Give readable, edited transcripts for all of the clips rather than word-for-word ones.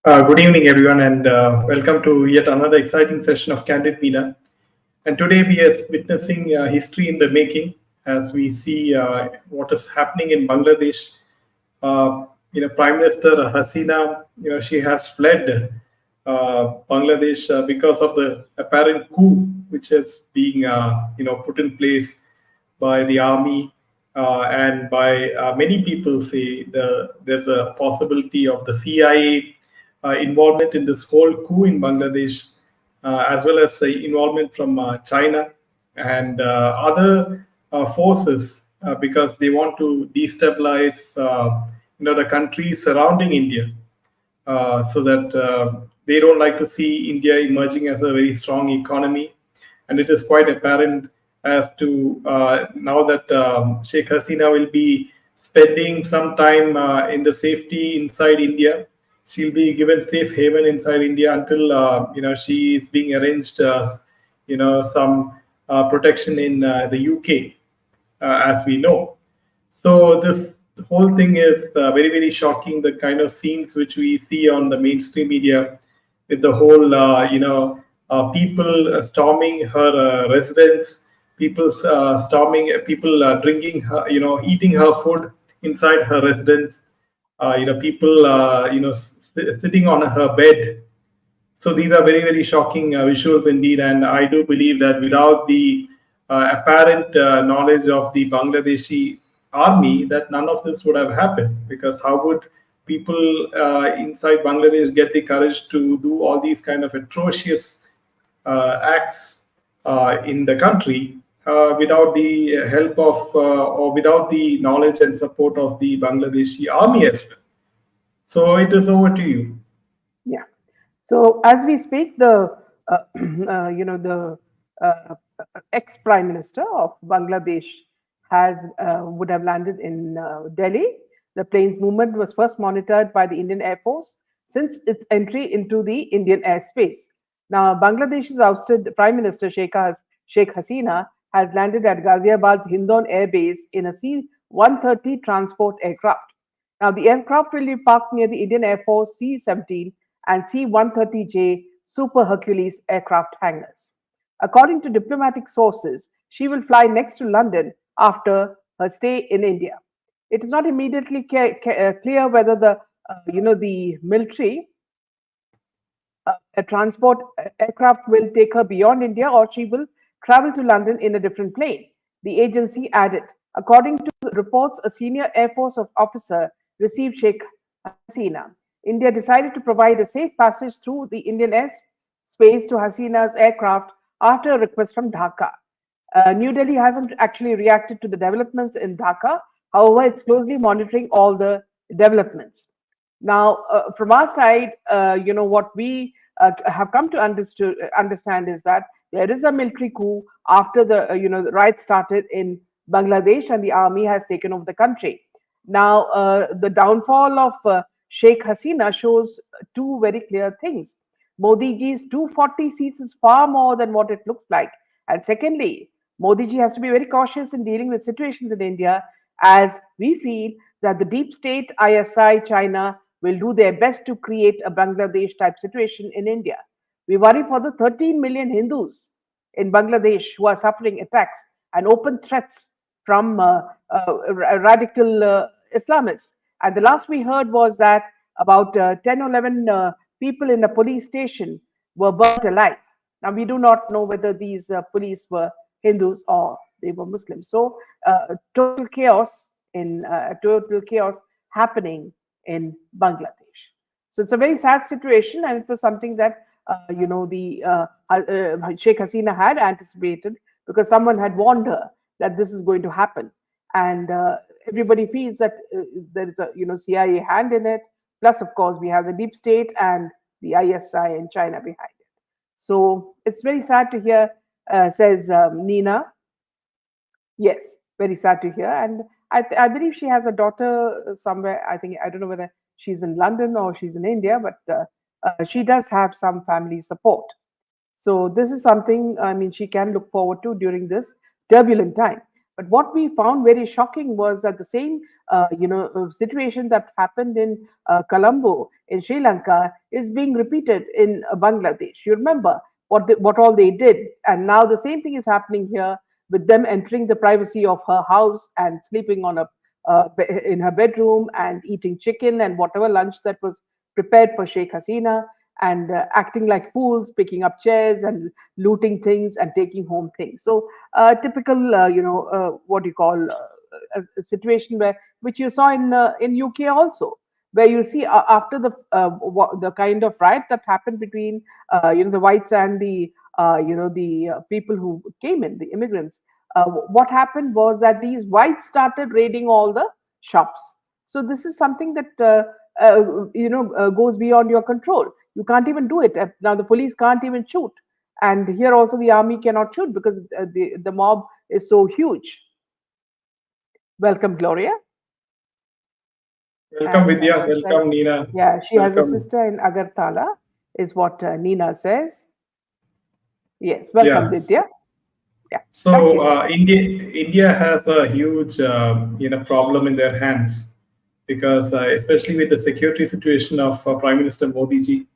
Good evening, everyone, and welcome to yet another exciting session of Candid Media. And today we are witnessing history in the making as we see what is happening in Bangladesh. Prime Minister Hasina, she has fled Bangladesh because of the apparent coup which is being, put in place by the army and by many people say there's a possibility of the CIA involvement in this whole coup in Bangladesh, as well as involvement from China and other forces, because they want to destabilize, the countries surrounding India, so that they don't like to see India emerging as a very strong economy. And it is quite apparent as to now that Sheikh Hasina will be spending some time in the safety inside India. She'll be given safe haven inside India until she is being arranged, some protection in the UK, as we know. So this whole thing is very, very shocking. The kind of scenes which we see on the mainstream media, with the whole, people storming her residence, people storming, people drinking, eating her food inside her residence. People, sitting on her bed. So these are very, very shocking visuals indeed. And I do believe that without the apparent knowledge of the Bangladeshi army, that none of this would have happened. Because how would people inside Bangladesh get the courage to do all these kind of atrocious acts in the country without the help of or without the knowledge and support of the Bangladeshi army as well? So it is over to you. Yeah. So as we speak, the the ex Prime Minister of Bangladesh has would have landed in Delhi. The plane's movement was first monitored by the Indian Air Force since its entry into the Indian airspace. Now, Bangladesh's ousted Prime Minister Sheikh Hasina has landed at Ghaziabad's Hindon Air Base in a C-130 transport aircraft. Now, the aircraft will be parked near the Indian Air Force C-17 and C-130J Super Hercules aircraft hangars. According to diplomatic sources, she will fly next to London after her stay in India. It is not immediately clear whether the military a transport aircraft will take her beyond India or she will travel to London in a different plane, the agency added. According to reports, a senior Air Force officer received Sheikh Hasina. India decided to provide a safe passage through the Indian airspace to Hasina's aircraft after a request from Dhaka. New Delhi hasn't actually reacted to the developments in Dhaka. However, it's closely monitoring all the developments. Now, from our side, what we have come to understand is that there is a military coup after the riots started in Bangladesh, and the army has taken over the country. Now, the downfall of Sheikh Hasina shows two very clear things. Modi ji's 240 seats is far more than what it looks like. And secondly, Modi ji has to be very cautious in dealing with situations in India, as we feel that the deep state, ISI, China will do their best to create a Bangladesh type situation in India. We worry for the 13 million Hindus in Bangladesh who are suffering attacks and open threats from radical Islamists. And the last we heard was that about 10 or 11 people in a police station were burnt alive. Now, we do not know whether these police were Hindus or they were Muslims. So, total chaos happening in Bangladesh. So it's a very sad situation, and it was something that Sheikh Hasina had anticipated because someone had warned her that this is going to happen, and everybody feels that there is a CIA hand in it. Plus, of course, we have the deep state and the ISI and China behind it. So it's very sad to hear, says Nina. Yes, very sad to hear. And I believe she has a daughter somewhere. I don't know whether she's in London or she's in India, but she does have some family support. So this is something, I mean, she can look forward to during this turbulent time. But what we found very shocking was that the same, situation that happened in Colombo in Sri Lanka is being repeated in Bangladesh. You remember what all they did, and now the same thing is happening here with them entering the privacy of her house and sleeping on in her bedroom and eating chicken and whatever lunch that was prepared for Sheikh Hasina, and acting like fools, picking up chairs and looting things and taking home things. So, typical, what do you call a situation where which you saw in UK also, where you see after the kind of riot that happened between the whites and the people who came in, the immigrants. What happened was that these whites started raiding all the shops. So this is something that goes beyond your control. You can't even do it. Now the police can't even shoot, and here also the army cannot shoot because the mob is so huge. Welcome, Gloria. Welcome, And Vidya. she said, Welcome, Nina. yeah, she has a Welcome. sister in Agartala, is what Nina says. Yes, welcome, Yes. Vidya. Yeah, thank So you. India has a huge problem in their hands because especially with the security situation of Prime Minister Modi ji,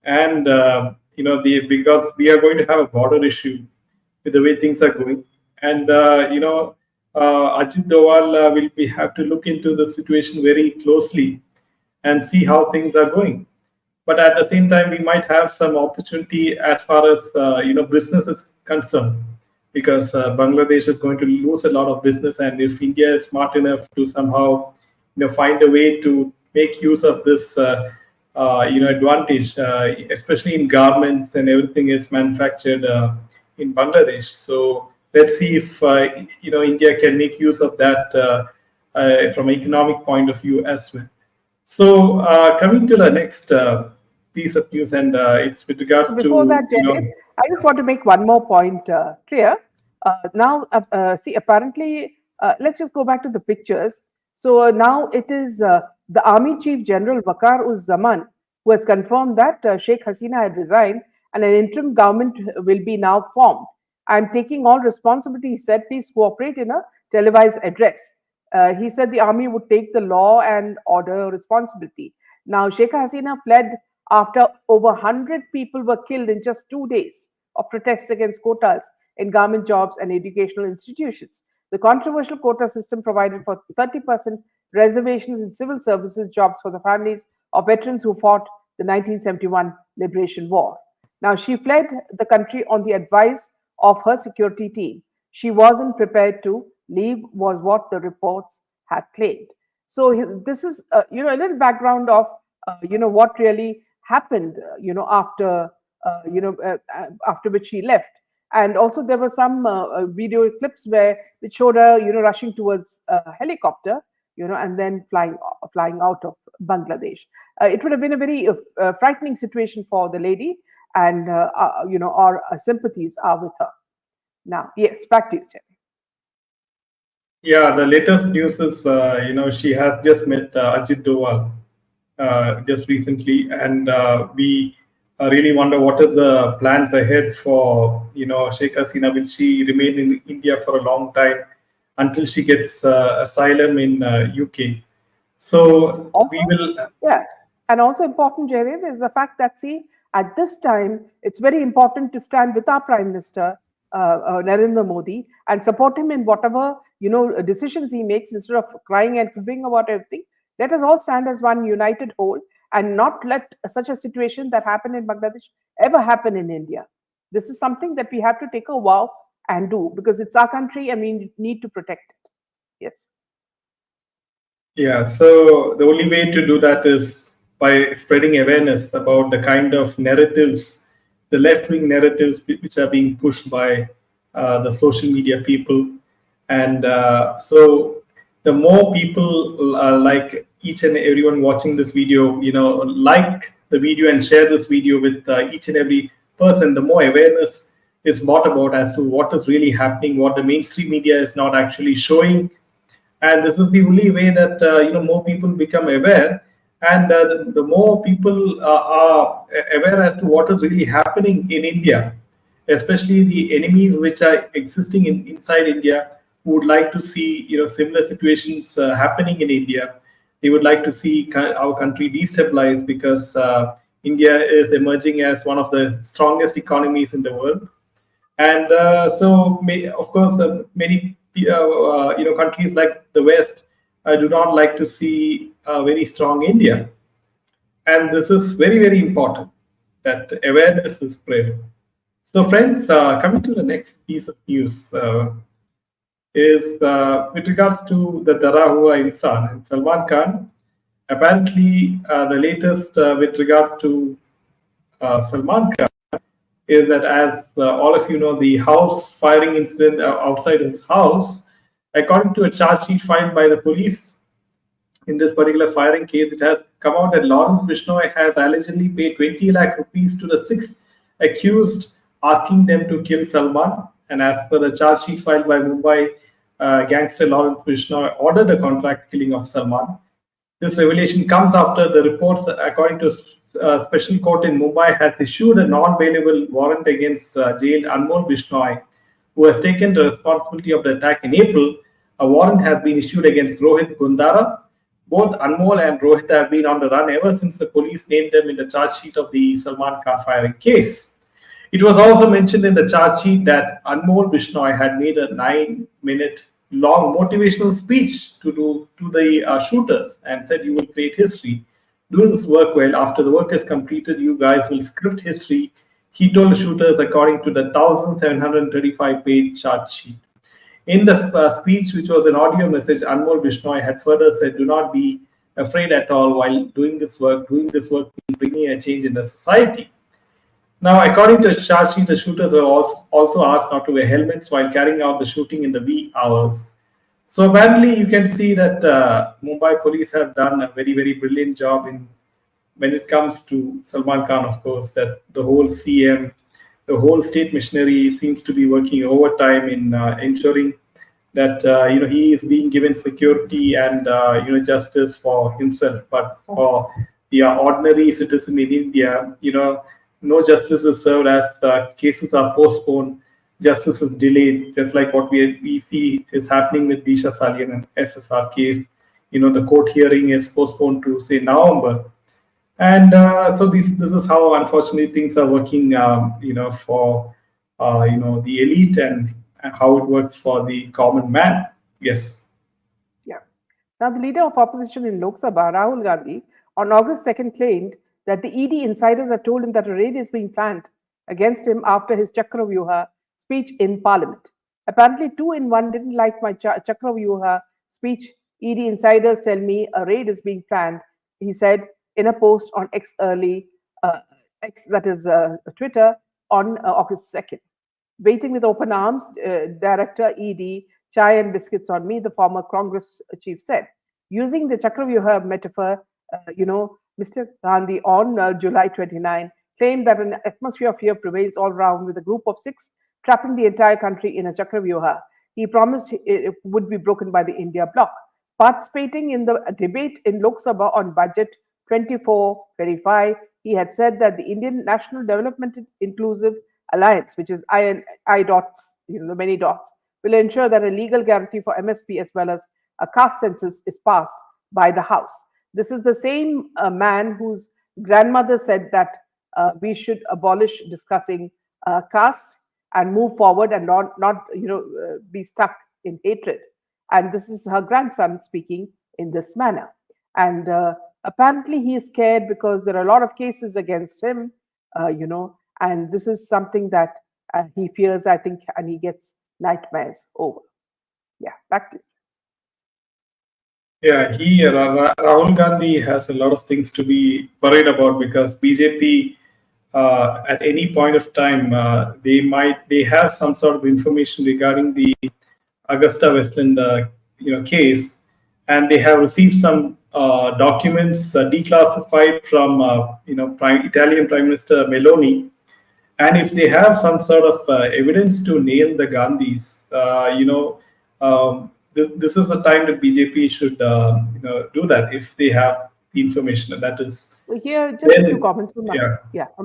and because we are going to have a border issue with the way things are going, and Ajit Doval will be have to look into the situation very closely and see how things are going. But at the same time, we might have some opportunity as far as business is concerned, because Bangladesh is going to lose a lot of business, and if India is smart enough to somehow find a way to make use of this advantage, especially in garments and everything is manufactured in Bangladesh. So let's see if India can make use of that from an economic point of view as well. So coming to the next piece of news, and it's with regards Before to that, Jaideep, I just want to make one more point clear. See, apparently, let's just go back to the pictures. So now it is the Army Chief General Waqar uz Zaman who has confirmed that Sheikh Hasina had resigned and an interim government will be now formed. I'm taking all responsibility, he said. Please cooperate in a televised address. He said the army would take the law and order responsibility. Now, Sheikh Hasina fled after over 100 people were killed in just 2 days of protests against quotas in government jobs and educational institutions. The controversial quota system provided for 30% reservations in civil services jobs for the families of veterans who fought the 1971 Liberation War. Now, she fled the country on the advice of her security team. She wasn't prepared to leave, was what the reports had claimed. So this is, a little background of, what really happened, after which she left. And also there were some video clips which showed her, rushing towards a helicopter, and then flying out of Bangladesh. It would have been a very frightening situation for the lady, and our sympathies are with her. Now, yes, back to you, Jen. yeah, the latest news is she has just met Ajit Doval just recently, and we really wonder what is the plans ahead for Sheikh Hasina. Will she remain in India for a long time until she gets asylum in UK? So Also, we will. yeah, and also important, Jaideep, is the fact that, see, at this time, it's very important to stand with our Prime Minister, Narendra Modi, and support him in whatever, decisions he makes instead of crying and cribbing about everything. Let us all stand as one united whole and not let such a situation that happened in Bangladesh ever happen in India. This is something that we have to take a vow and do because it's our country and we need to protect it. Yes. Yeah, so the only way to do that is by spreading awareness about the kind of narratives, the left wing narratives which are being pushed by the social media people. And so the more people like each and everyone watching this video, like the video and share this video with each and every person, the more awareness is brought about as to what is really happening, what the mainstream media is not actually showing, and this is the only way that more people become aware, and the more people are aware as to what is really happening in India, especially the enemies which are existing inside India. would like to see similar situations happening in India. They would like to see our country destabilized because India is emerging as one of the strongest economies in the world, and of course, many countries like the West do not like to see a very strong India, and this is very very important that awareness is spread. So, friends, coming to the next piece of news is with regards to the Dara Hua insan, Salman Khan. Apparently, the latest with regards to Salman Khan is that, as all of you know, the house firing incident outside his house, according to a charge sheet filed by the police in this particular firing case, it has come out that Lawrence Bishnoi has allegedly paid 20 lakh rupees to the six accused, asking them to kill Salman. And as per the charge sheet filed by Mumbai gangster Lawrence Bishnoi, ordered the contract killing of Salman. This revelation comes after the reports, according to special court in Mumbai, has issued a non-bailable warrant against jailed Anmol Bishnoi, who has taken the responsibility of the attack in April. A warrant has been issued against Rohit Gundara. Both Anmol and Rohit have been on the run ever since the police named them in the charge sheet of the Salman Khan firing case. It was also mentioned in the charge sheet that Anmol Bishnoi had made a 9-minute long motivational speech to the shooters and said, "You will create history. Do this work well. After the work is completed, you guys will script history," he told the shooters, according to the 1,735-page charge sheet. In the speech, which was an audio message, Anmol Bishnoi had further said, "Do not be afraid at all while doing this work. Doing this work means bringing a change in the society." Now, according to the charge sheet, the shooters were also asked not to wear helmets while carrying out the shooting in the wee hours. So apparently, you can see that Mumbai police have done a very, very brilliant job in when it comes to Salman Khan. Of course, that the whole CM, the whole state machinery seems to be working overtime in ensuring that he is being given security and justice for himself, but for the ordinary citizen in India, no justice is served as cases are postponed, justice is delayed, just like what we see is happening with Disha Salian and SSR case. The court hearing is postponed to, say, November. And so this is how, unfortunately, things are working, for, the elite and how it works for the common man. Yes. Yeah. Now, the leader of opposition in Lok Sabha, Rahul Gandhi, on August 2nd claimed that the ED insiders had told him that a raid is being planned against him after his Chakravyuha speech in Parliament. Apparently, 2-in-1 didn't like my Chakravyuha speech. ED insiders tell me a raid is being planned, he said in a post on X that is Twitter, on August 2nd. Waiting with open arms, Director ED, chai and biscuits on me, the former Congress chief said. Using the Chakravyuha metaphor, Mr. Gandhi on July 29 claimed that an atmosphere of fear prevails all around with a group of 6 trapping the entire country in a Chakravyuha. He promised it would be broken by the India bloc. Participating in the debate in Lok Sabha on Budget 24-25, he had said that the Indian National Development Inclusive Alliance, which is I dots, the many dots, will ensure that a legal guarantee for MSP as well as a caste census is passed by the House. This is the same man whose grandmother said that we should abolish discussing caste and move forward and not be stuck in hatred. And this is her grandson speaking in this manner. And apparently he is scared because there are a lot of cases against him, and this is something that he fears, I think, and he gets nightmares over. Yeah, back to you. Yeah, Rahul Gandhi has a lot of things to be worried about because BJP, at any point of time, they have some sort of information regarding the Augusta Westland case, and they have received some documents declassified from Italian Prime Minister Meloni, and if they have some sort of evidence to nail the Gandhis, this is the time that BJP should do that if they have the information, and that is. Well, here, just a few comments from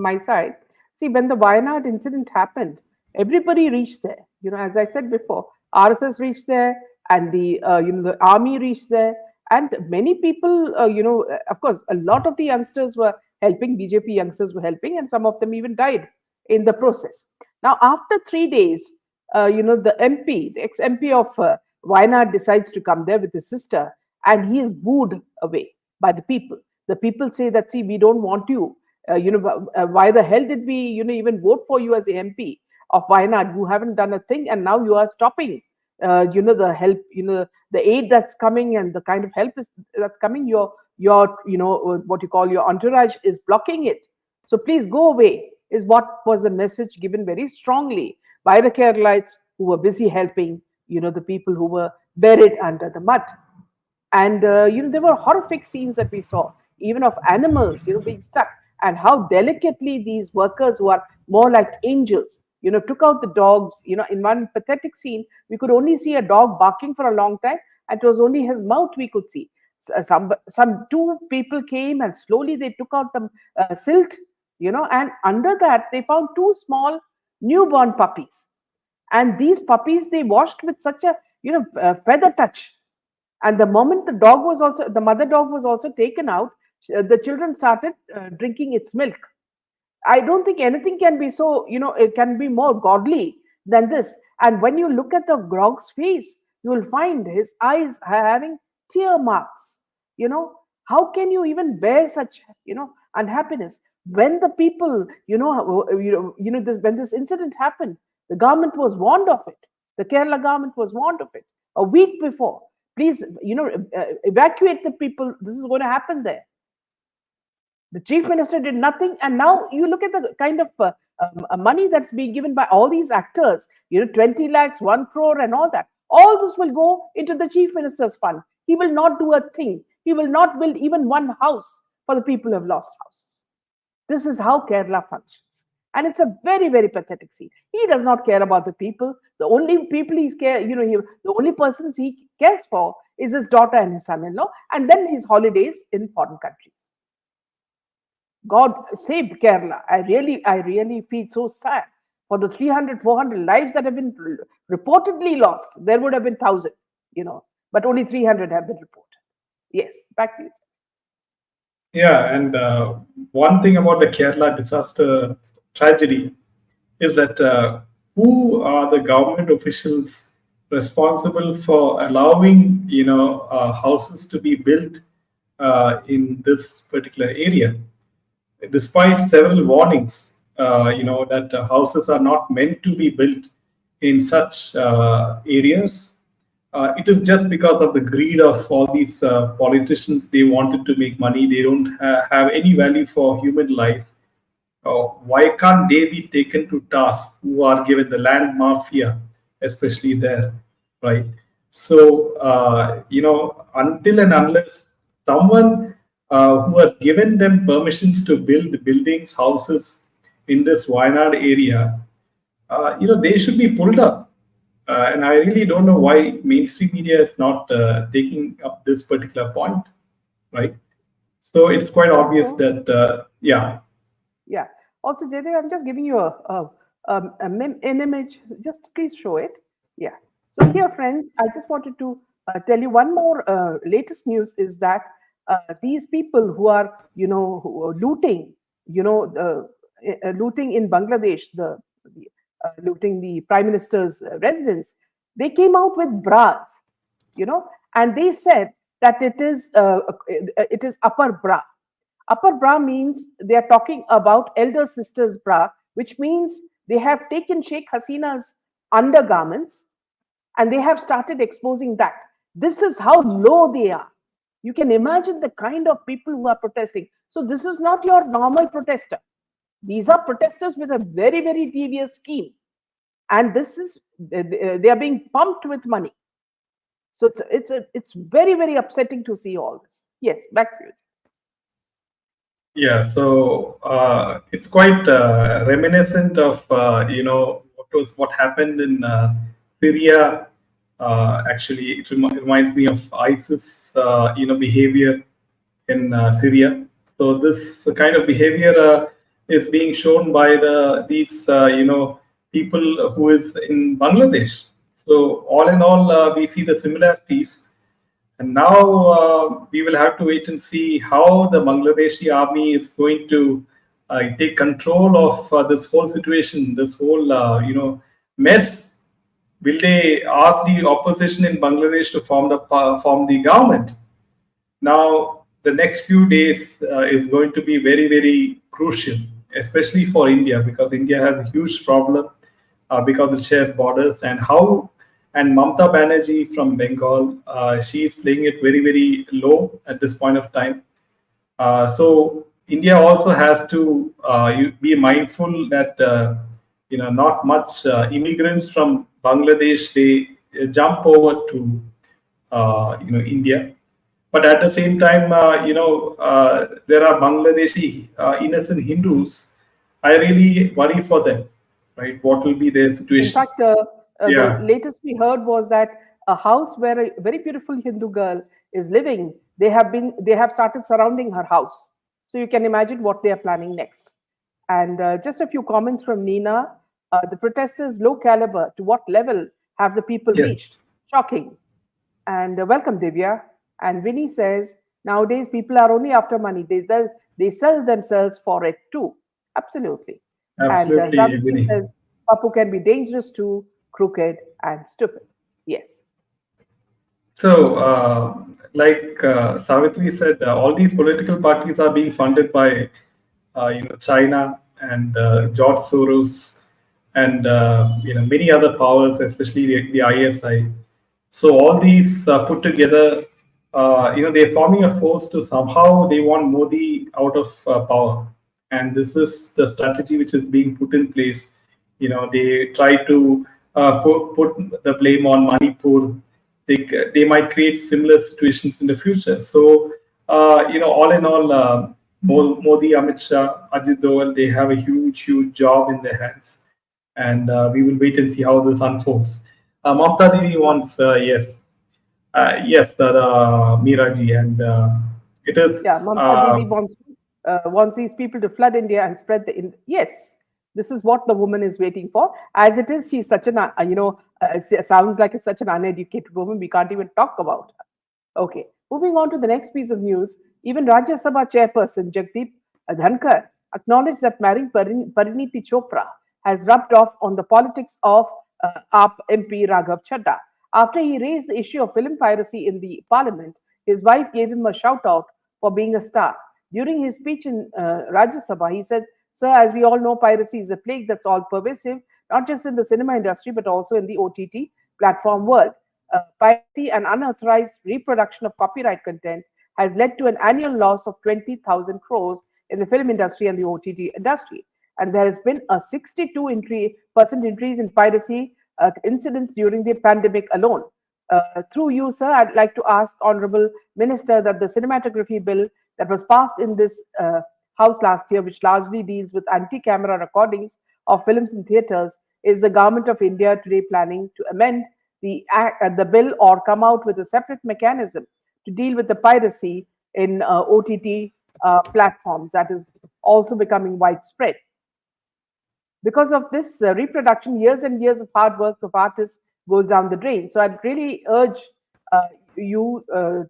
my side. See, when the Wayanad incident happened, everybody reached there. As I said before, RSS reached there, and the army reached there, and many people, of course, a lot of the youngsters were helping. BJP youngsters were helping, and some of them even died in the process. Now, after 3 days, the MP, the ex-MP of Wayanad, decides to come there with his sister, and he is booed away by the people. The people say that, see, we don't want you. Why the hell did we, even vote for you as a MP of Wayanad? You haven't done a thing, and now you are stopping, the help, the aid that's coming, and the kind of help that's coming. Your, what you call your entourage is blocking it. So please go away. Is what was the message given very strongly by the Keralites who were busy helping, the people who were buried under the mud. And there were horrific scenes that we saw, even of animals, being stuck, and how delicately these workers, who are more like angels, took out the dogs. In one pathetic scene, we could only see a dog barking for a long time, and it was only his mouth we could see. Some two people came, and slowly they took out the silt, and under that they found two small newborn puppies, and these puppies they washed with such a feather touch. And the moment the mother dog was also taken out, the children started drinking its milk. I don't think anything can be so, it can be more godly than this. And when you look at the dog's face, you will find his eyes having tear marks. How can you even bear such, unhappiness? When the people, when this incident happened, the government was warned of it. The Kerala government was warned of it a week before. Please, evacuate the people. This is going to happen there. The chief minister did nothing, and now you look at the kind of money that's being given by all these actors. 20 lakhs, 1 crore, and all that. All this will go into the chief minister's fund. He will not do a thing. He will not build even one house for the people who have lost houses. This is how Kerala functions. And it's a very, very pathetic scene. He does not care about the people. The only people the only persons he cares for is his daughter and his son-in-law, and then his holidays in foreign countries. God save Kerala. I really feel so sad for the 300, 400 lives that have been reportedly lost. There would have been 1,000, but only 300 have been reported. Yes, back to you. Yeah, and one thing about the Kerala disaster tragedy is that who are the government officials responsible for allowing houses to be built in this particular area, despite several warnings, that houses are not meant to be built in such areas. It is just because of the greed of all these politicians. They wanted to make money. They don't have any value for human life. Why can't they be taken to task who are given the land mafia, especially there, right? So, until and unless someone who has given them permissions to build buildings, houses in this Wayanad area, they should be pulled up. And I really don't know why mainstream media is not taking up this particular point, right? So it's quite obvious that, yeah. Yeah. Also, Jaydev, I'm just giving you an image. Just please show it. Yeah. So here, friends, I just wanted to tell you one more latest news is that these people who are, who are looting, looting in Bangladesh, looting the prime minister's residence, they came out with bras, and they said that it is upper bra. Upper bra means they are talking about elder sister's bra, which means they have taken Sheikh Hasina's undergarments and they have started exposing that. This is how low they are. You can imagine the kind of people who are protesting. So this is not your normal protester. These are protesters with a very, very devious scheme. And this is, they are being pumped with money. So it's very, very upsetting to see all this. Yes, back to you. Yeah, so it's quite reminiscent of what happened in Syria. Actually, it reminds me of ISIS, behavior in Syria. So this kind of behavior is being shown by these people who is in Bangladesh. So all in all, we see the similarities. And now we will have to wait and see how the Bangladeshi army is going to take control of this whole situation, this whole mess. Will they ask the opposition in Bangladesh to form the government? Now, the next few days is going to be very, very crucial, especially for India, because India has a huge problem because it shares borders. And Mamta Banerjee from Bengal, she is playing it very, very low at this point of time. So India also has to be mindful that not much immigrants from Bangladesh, they jump over to India. But at the same time, there are Bangladeshi innocent Hindus. I really worry for them, right? What will be their In situation? fact, the Yeah. latest we heard was that a house where a very beautiful Hindu girl is living, they have started surrounding her house. So you can imagine what they are planning next. And just a few comments from Nina. The protesters' low caliber. To what level have the people reached? Yes. Shocking. And welcome, Divya. And Vinny says, nowadays people are only after money. They sell themselves for it too. Absolutely. And Absolutely, Savitri Vinny. says, Papu can be dangerous too, crooked and stupid. Yes. So, Savitri said, all these political parties are being funded by, China and George Soros and many other powers, especially the ISI. So all these put together, they're forming a force to somehow they want Modi out of power, and this is the strategy which is being put in place. They try to put the blame on Manipur. They might create similar situations in the future. So all in all, Modi, Amit Shah, Ajit Doval, they have a huge job in their hands, and we will wait and see how this unfolds. Mamta Devi wants yes, Miraji, and it is Yeah, Mamta Didi wants these people to flood India and spread yes, this is what the woman is waiting for. As it is, she's such an sounds like such an uneducated woman. We can't even talk about her. Okay, moving on to the next piece of news. Even Rajya Sabha chairperson Jagdeep Dhankar acknowledged that marrying Parineeti Chopra has rubbed off on the politics of AAP MP Raghav Chadha. After he raised the issue of film piracy in the parliament, his wife gave him a shout out for being a star. During his speech in Rajya Sabha, he said, Sir, as we all know, piracy is a plague that's all pervasive, not just in the cinema industry, but also in the OTT platform world. Piracy and unauthorized reproduction of copyright content has led to an annual loss of 20,000 crores in the film industry and the OTT industry. And there has been a 62% increase in piracy incidents during the pandemic alone. Through you, sir, I'd like to ask Honorable Minister that the cinematography bill that was passed in this House last year, which largely deals with anti-camera recordings of films in theaters, is the Government of India today planning to amend the bill or come out with a separate mechanism to deal with the piracy in OTT platforms that is also becoming widespread? Because of this reproduction, years and years of hard work of artists goes down the drain. So I'd really urge you to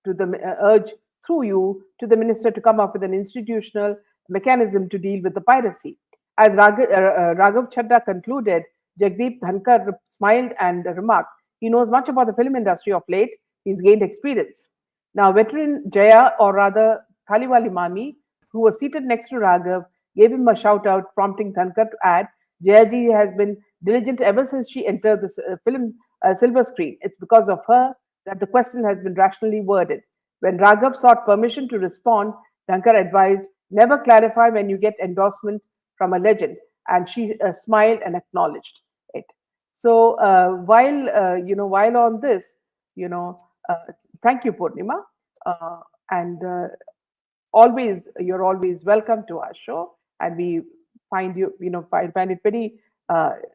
the urge through you to the minister to come up with an institutional mechanism to deal with the piracy. As Raghav Chadha concluded, Jagdeep Dhankar smiled and remarked, he knows much about the film industry of late. He's gained experience. Now, veteran Jaya, or rather Thaliwali Mami, who was seated next to Raghav, gave him a shout out, prompting Dhankar to add, Jayaji has been diligent ever since she entered the film silver screen. It's because of her that the question has been rationally worded. When Raghav sought permission to respond, Dhankar advised, never clarify when you get endorsement from a legend. And she smiled and acknowledged it. So while on this, you know, thank you, Purnima, and always you're always welcome to our show, and we find it very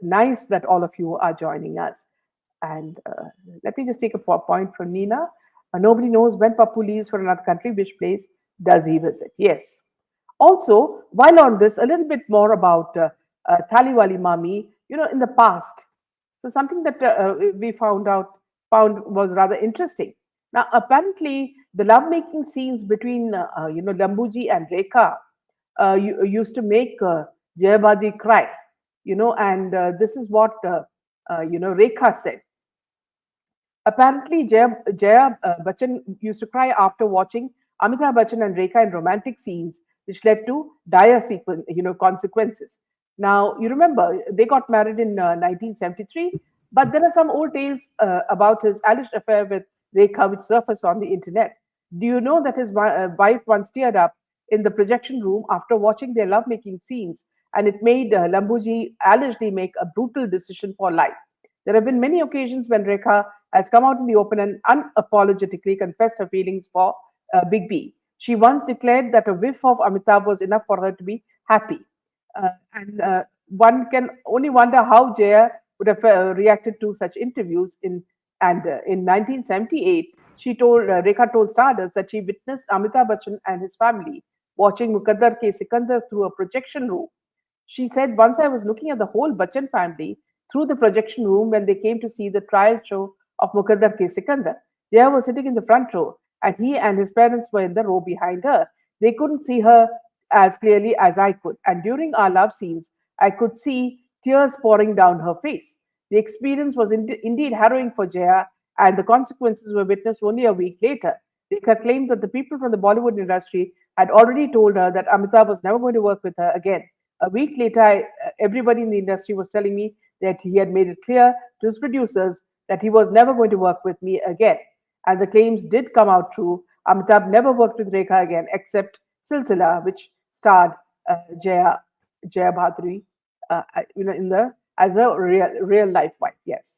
nice that all of you are joining us. And let me just take a point from Nina. Nobody knows when Papu leaves for another country, which place does he visit? Yes. Also, while on this, a little bit more about Thaliwali Mami. In the past, So something that we found was rather interesting. Now, apparently, the lovemaking scenes between Lambuji and Rekha used to make Jayabadi cry, and this is what Rekha said. Apparently, Jaya Bachchan used to cry after watching Amitabh Bachchan and Rekha in romantic scenes, which led to dire consequences. Now, you remember they got married in 1973, but there are some old tales about his alleged affair with Rekha, which surfaced on the internet. Do you know that his wife once teared up in the projection room after watching their lovemaking scenes, and it made Lambuji allegedly make a brutal decision for life? There have been many occasions when Rekha has come out in the open and unapologetically confessed her feelings for Big B. She once declared that a whiff of Amitabh was enough for her to be happy. And one can only wonder how Jaya would have reacted to such interviews. In 1978, Rekha told Stardust that she witnessed Amitabh Bachchan and his family watching Mukaddar Ke Sikandar through a projection room. She said, once I was looking at the whole Bachchan family through the projection room when they came to see the trial show of Mukaddar Ke Sikandar. Jaya was sitting in the front row, and he and his parents were in the row behind her. They couldn't see her as clearly as I could, and during our love scenes, I could see tears pouring down her face. The experience was indeed harrowing for Jaya, and the consequences were witnessed only a week later. Rekha claimed that the people from the Bollywood industry had already told her that Amitabh was never going to work with her again. A week later, everybody in the industry was telling me that he had made it clear to his producers that he was never going to work with me again. And the claims did come out true. Amitabh never worked with Rekha again, except Silsila, which starred Jaya Bhadri, in the as a real life wife. Yes.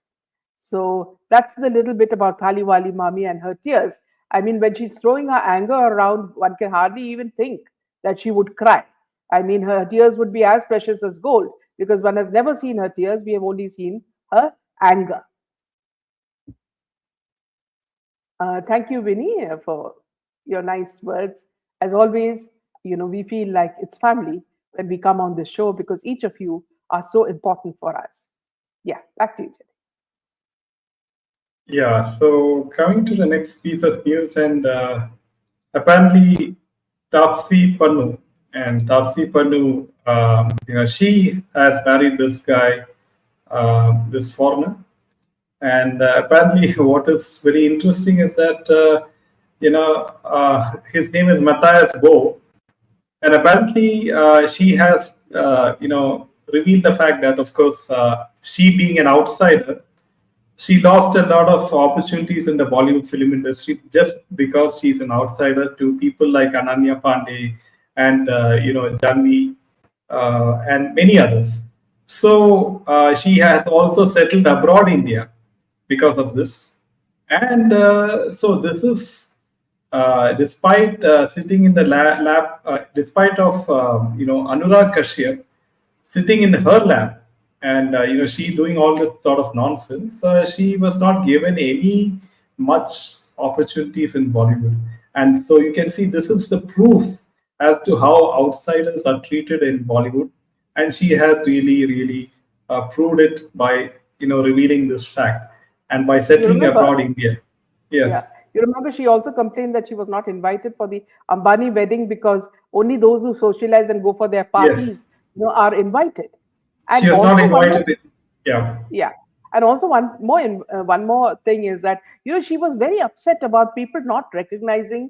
So that's the little bit about Thali Wali Mami and her tears. I mean, when she's throwing her anger around, one can hardly even think that she would cry. I mean, her tears would be as precious as gold because one has never seen her tears. We have only seen her anger. Thank you, Vinny, for your nice words. As always, we feel like it's family when we come on this show because each of you are so important for us. Yeah, back to you, Jenny. Yeah, so coming to the next piece of news, and apparently Taapsee Pannu, and Taapsee Pannu, she has married this guy, this foreigner, and apparently what is very interesting is that his name is Matthias Bo, and apparently she has revealed the fact that, of course, she being an outsider, she lost a lot of opportunities in the Bollywood film industry just because she's an outsider to people like Ananya Pandey and Janvi and many others. So she has also settled abroad India because of this, and so this is despite sitting in the lab, despite of Anurag Kashyap sitting in her lab, and she doing all this sort of nonsense. She was not given any much opportunities in Bollywood, and so you can see this is the proof as to how outsiders are treated in Bollywood, and she has really proved it by revealing this fact and by You settling remember? abroad India. Yeah. Yes, You remember she also complained that she was not invited for the Ambani wedding because only those who socialize and go for their yes, parties, are invited. And she was not also one more, invited. Yeah, yeah. And also one more thing is that she was very upset about people not recognizing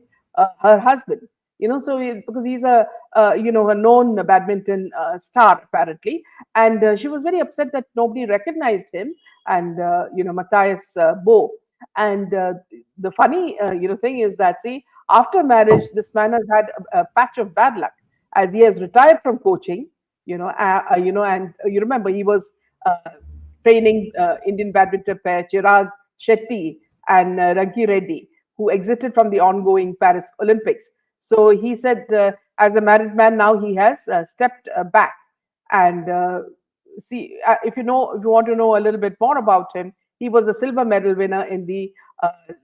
her husband. Because he's a known badminton star apparently, and she was very upset that nobody recognized him and Matthias Bo. And the funny thing is that, see, after marriage, this man has had a patch of bad luck as he has retired from coaching. And you remember he was uh, training Indian badminton pair Chirag Shetty and Ranki Reddy, who exited from the ongoing Paris Olympics. So he said, as a married man, now he has stepped back. And see, if you want to know a little bit more about him, he was a silver medal winner in the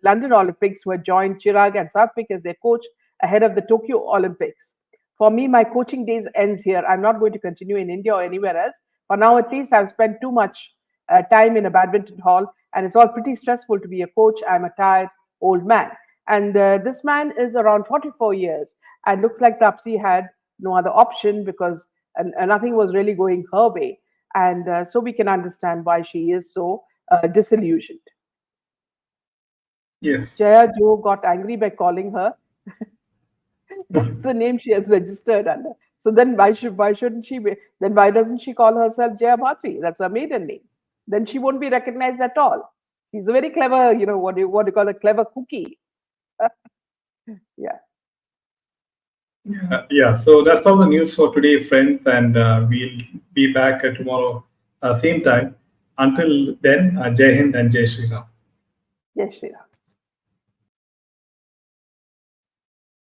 London Olympics, who had joined Chirag and Satvik as their coach ahead of the Tokyo Olympics. For me, my coaching days ends here. I'm not going to continue in India or anywhere else. For now, at least, I've spent too much time in a badminton hall, and it's all pretty stressful to be a coach. I'm a tired old man. And this man is around 44 years, and looks like Taapsee had no other option because nothing was really going her way. And so we can understand why she is so disillusioned. Yes. Jaya Jo got angry by calling her. That's the name she has registered under. So then why shouldn't she be? Then why doesn't she call herself Jaya Bhatri? That's her maiden name. Then she won't be recognized at all. She's a very clever, what do you call a clever cookie. Yeah. Yeah, so that's all the news for today, friends, and we'll be back tomorrow, same time. Until then, Jai Hind and Jai Shri Ram. Yes, Shreya.